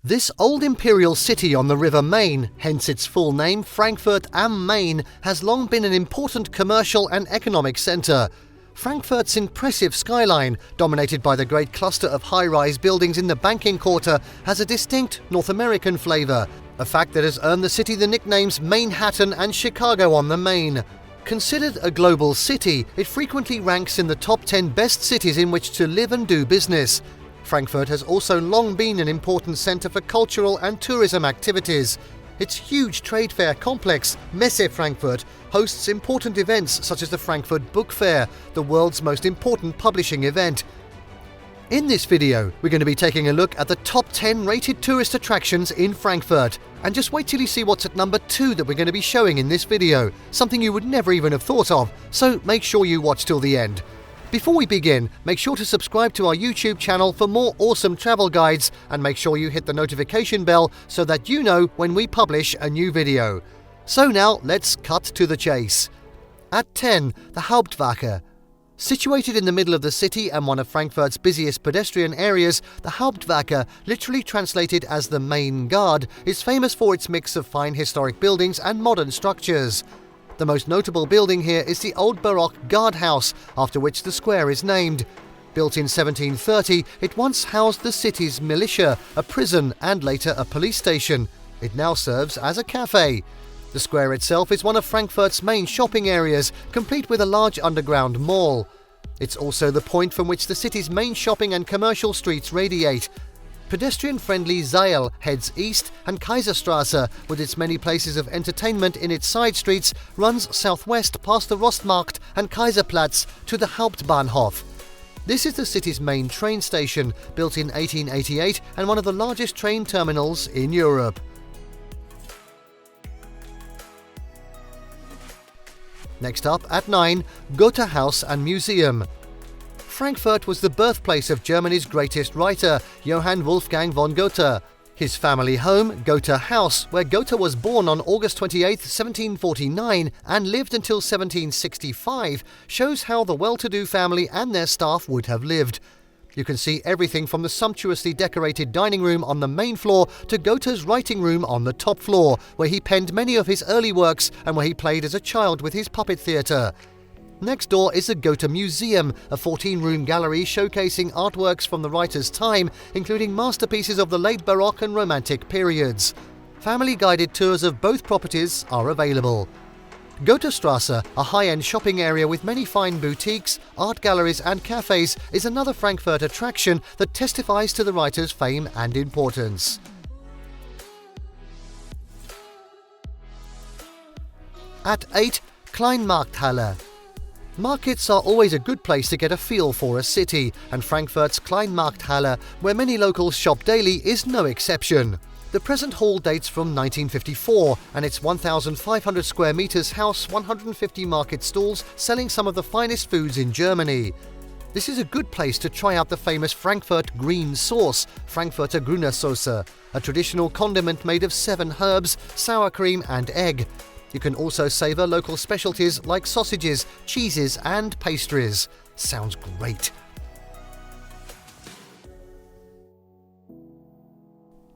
This old imperial city on the River Main, hence its full name, Frankfurt am Main, has long been an important commercial and economic centre. Frankfurt's impressive skyline, dominated by the great cluster of high-rise buildings in the banking quarter, has a distinct North American flavour, a fact that has earned the city the nicknames Manhattan and Chicago on the Main. Considered a global city, it frequently ranks in the top 10 best cities in which to live and do business. Frankfurt has also long been an important centre for cultural and tourism activities. Its huge trade fair complex, Messe Frankfurt, hosts important events such as the Frankfurt Book Fair, the world's most important publishing event. In this video, we're going to be taking a look at the top 10 rated tourist attractions in Frankfurt. And just wait till you see what's at number 2 that we're going to be showing in this video, something you would never even have thought of, so make sure you watch till the end. Before we begin, make sure to subscribe to our YouTube channel for more awesome travel guides, and make sure you hit the notification bell so that you know when we publish a new video. So now, let's cut to the chase. At 10, the Hauptwache. Situated in the middle of the city and one of Frankfurt's busiest pedestrian areas, the Hauptwache, literally translated as the Main Guard, is famous for its mix of fine historic buildings and modern structures. The most notable building here is the old Baroque guardhouse, after which the square is named. Built in 1730, it once housed the city's militia, a prison and later a police station. It now serves as a cafe. The square itself is one of Frankfurt's main shopping areas, complete with a large underground mall. It's also the point from which the city's main shopping and commercial streets radiate. Pedestrian-friendly Zeil heads east, and Kaiserstraße, with its many places of entertainment in its side streets, runs southwest past the Rostmarkt and Kaiserplatz to the Hauptbahnhof. This is the city's main train station, built in 1888 and one of the largest train terminals in Europe. Next up, at 9, Goethe House and Museum. Frankfurt was the birthplace of Germany's greatest writer, Johann Wolfgang von Goethe. His family home, Goethe House, where Goethe was born on August 28, 1749 and lived until 1765, shows how the well-to-do family and their staff would have lived. You can see everything from the sumptuously decorated dining room on the main floor to Goethe's writing room on the top floor, where he penned many of his early works and where he played as a child with his puppet theatre. Next door is the Goethe Museum, a 14-room gallery showcasing artworks from the writer's time, including masterpieces of the late Baroque and Romantic periods. Family-guided tours of both properties are available. Goethestraße, a high-end shopping area with many fine boutiques, art galleries and cafes, is another Frankfurt attraction that testifies to the writer's fame and importance. At 8, Kleinmarkthalle. Markets are always a good place to get a feel for a city, and Frankfurt's Kleinmarkthalle, where many locals shop daily, is no exception. The present hall dates from 1954, and its 1,500 square meters house 150 market stalls selling some of the finest foods in Germany. This is a good place to try out the famous Frankfurt green sauce, Frankfurter Grüne Soße, a traditional condiment made of 7 herbs, sour cream and egg. You can also savour local specialties like sausages, cheeses and pastries. Sounds great.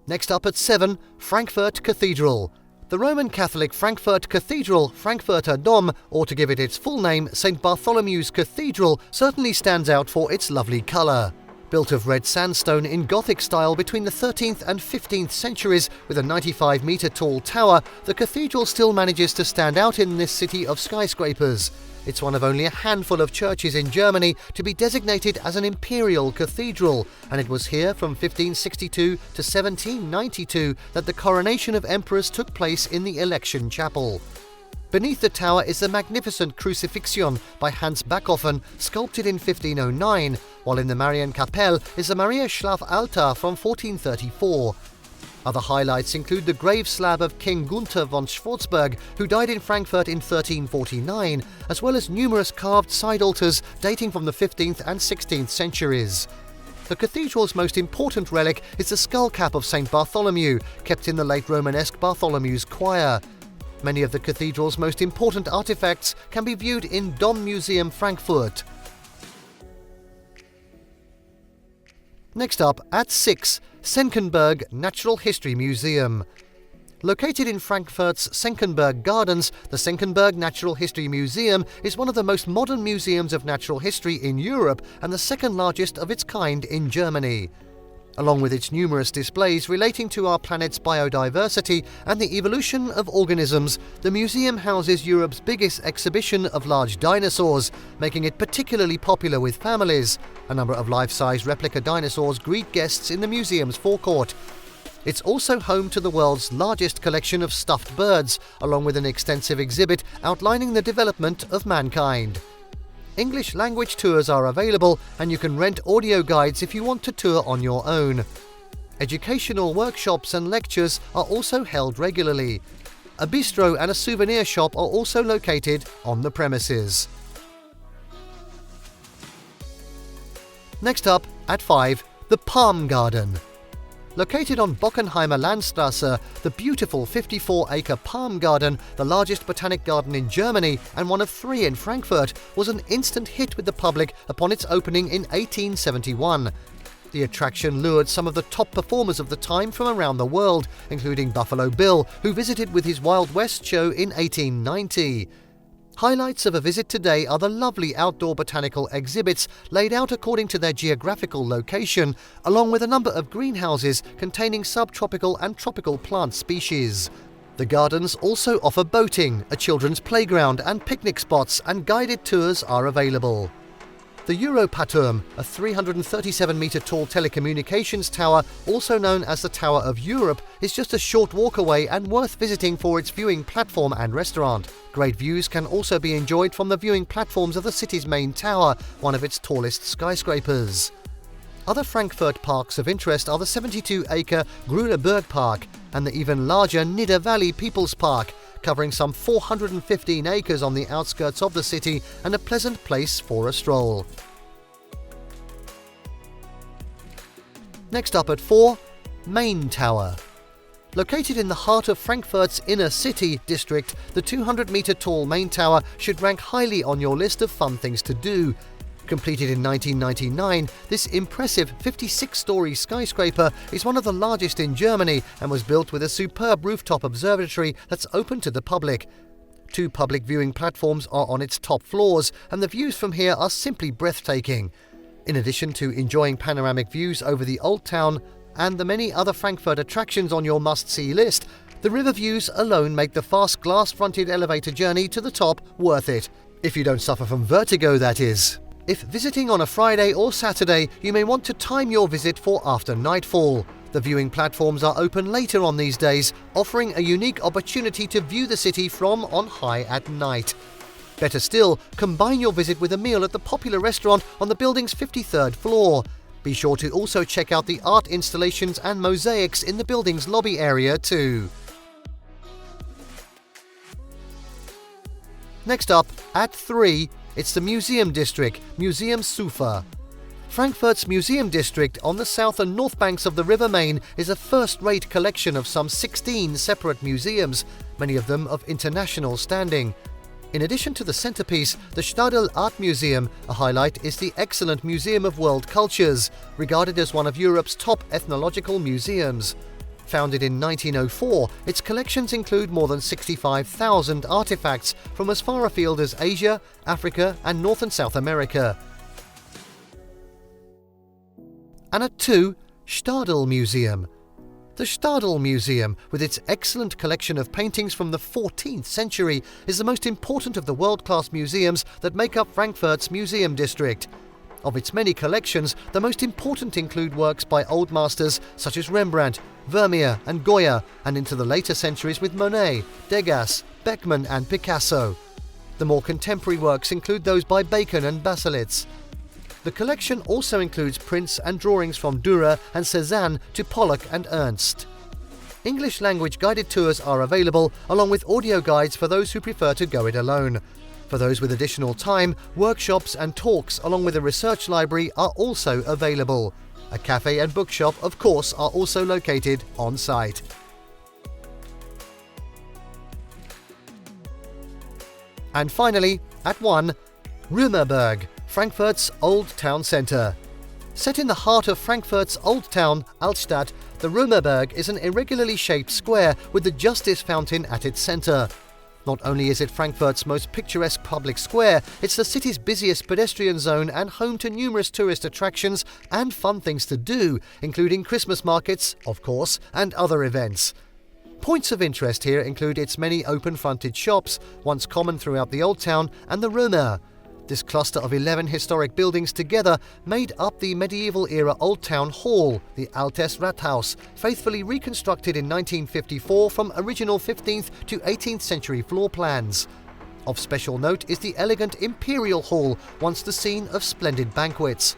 Next up at 7, Frankfurt Cathedral. The Roman Catholic Frankfurt Cathedral, Frankfurter Dom, or to give it its full name, St. Bartholomew's Cathedral, certainly stands out for its lovely colour. Built of red sandstone in Gothic style between the 13th and 15th centuries with a 95-metre tall tower, the cathedral still manages to stand out in this city of skyscrapers. It's one of only a handful of churches in Germany to be designated as an imperial cathedral, and it was here from 1562 to 1792 that the coronation of emperors took place in the election chapel. Beneath the tower is the magnificent Crucifixion by Hans Backhofen, sculpted in 1509, while in the Marienkapelle is the Maria Schlaf altar from 1434. Other highlights include the grave slab of King Gunther von Schwarzburg, who died in Frankfurt in 1349, as well as numerous carved side altars dating from the 15th and 16th centuries. The cathedral's most important relic is the skull cap of St. Bartholomew, kept in the late Romanesque Bartholomew's choir. Many of the cathedral's most important artifacts can be viewed in Dom Museum Frankfurt. Next up, at 6, Senckenberg Natural History Museum. Located in Frankfurt's Senckenberg Gardens, the Senckenberg Natural History Museum is one of the most modern museums of natural history in Europe and the second largest of its kind in Germany. Along with its numerous displays relating to our planet's biodiversity and the evolution of organisms, the museum houses Europe's biggest exhibition of large dinosaurs, making it particularly popular with families. A number of life-size replica dinosaurs greet guests in the museum's forecourt. It's also home to the world's largest collection of stuffed birds, along with an extensive exhibit outlining the development of mankind. English language tours are available, and you can rent audio guides if you want to tour on your own. Educational workshops and lectures are also held regularly. A bistro and a souvenir shop are also located on the premises. Next up, at 5, the Palm Garden. Located on Bockenheimer Landstrasse, the beautiful 54-acre Palm Garden, the largest botanic garden in Germany and one of 3 in Frankfurt, was an instant hit with the public upon its opening in 1871. The attraction lured some of the top performers of the time from around the world, including Buffalo Bill, who visited with his Wild West show in 1890. Highlights of a visit today are the lovely outdoor botanical exhibits laid out according to their geographical location, along with a number of greenhouses containing subtropical and tropical plant species. The gardens also offer boating, a children's playground and picnic spots, and guided tours are available. The Europaturm, a 337-metre tall telecommunications tower, also known as the Tower of Europe, is just a short walk away and worth visiting for its viewing platform and restaurant. Great views can also be enjoyed from the viewing platforms of the city's main tower, one of its tallest skyscrapers. Other Frankfurt parks of interest are the 72-acre Römerberg Park and the even larger Nidda Valley People's Park, covering some 415 acres on the outskirts of the city and a pleasant place for a stroll. Next up at 4, Maintower. Located in the heart of Frankfurt's inner city district, the 200-metre tall Maintower should rank highly on your list of fun things to do. Completed in 1999, this impressive 56-story skyscraper is one of the largest in Germany and was built with a superb rooftop observatory that's open to the public. 2 public viewing platforms are on its top floors, and the views from here are simply breathtaking. In addition to enjoying panoramic views over the Old Town and the many other Frankfurt attractions on your must-see list, the river views alone make the fast glass-fronted elevator journey to the top worth it. If you don't suffer from vertigo, that is. If visiting on a Friday or Saturday, you may want to time your visit for after nightfall. The viewing platforms are open later on these days, offering a unique opportunity to view the city from on high at night. Better still, combine your visit with a meal at the popular restaurant on the building's 53rd floor. Be sure to also check out the art installations and mosaics in the building's lobby area too. Next up, at 3, it's the Museum District, Museumsufer. Frankfurt's Museum District on the south and north banks of the River Main is a first-rate collection of some 16 separate museums, many of them of international standing. In addition to the centerpiece, the Städel Art Museum, a highlight is the excellent Museum of World Cultures, regarded as one of Europe's top ethnological museums. Founded in 1904, its collections include more than 65,000 artifacts from as far afield as Asia, Africa, and North and South America. And at 2, Städel Museum. The Städel Museum, with its excellent collection of paintings from the 14th century, is the most important of the world-class museums that make up Frankfurt's museum district. Of its many collections, the most important include works by old masters such as Rembrandt, Vermeer and Goya, and into the later centuries with Monet, Degas, Beckmann and Picasso. The more contemporary works include those by Bacon and Baselitz. The collection also includes prints and drawings from Dürer and Cézanne to Pollock and Ernst. English language guided tours are available, along with audio guides for those who prefer to go it alone. For those with additional time, workshops and talks along with a research library are also available. A cafe and bookshop, of course, are also located on site. And finally, at 1, Römerberg, Frankfurt's Old Town Centre. Set in the heart of Frankfurt's Old Town, Altstadt, the Römerberg is an irregularly shaped square with the Justice Fountain at its centre. Not only is it Frankfurt's most picturesque public square, it's the city's busiest pedestrian zone and home to numerous tourist attractions and fun things to do, including Christmas markets, of course, and other events. Points of interest here include its many open-fronted shops, once common throughout the Old Town, and the Römer. This cluster of 11 historic buildings together made up the medieval-era Old Town Hall, the Altes Rathaus, faithfully reconstructed in 1954 from original 15th to 18th century floor plans. Of special note is the elegant Imperial Hall, once the scene of splendid banquets.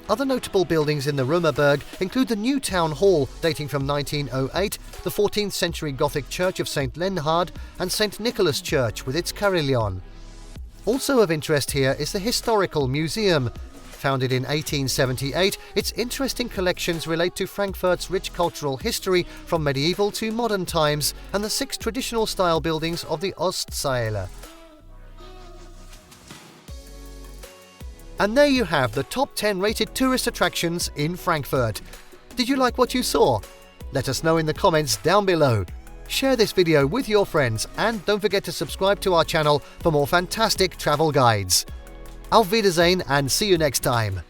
Other notable buildings in the Römerberg include the new Town Hall, dating from 1908, the 14th century Gothic Church of St. Leonhard, and St. Nicholas Church with its carillon. Also of interest here is the Historical Museum. Founded in 1878, its interesting collections relate to Frankfurt's rich cultural history from medieval to modern times and the 6 traditional style buildings of the Ostseile. And there you have the top 10 rated tourist attractions in Frankfurt. Did you like what you saw? Let us know in the comments down below. Share this video with your friends and don't forget to subscribe to our channel for more fantastic travel guides. Auf Wiedersehen and see you next time.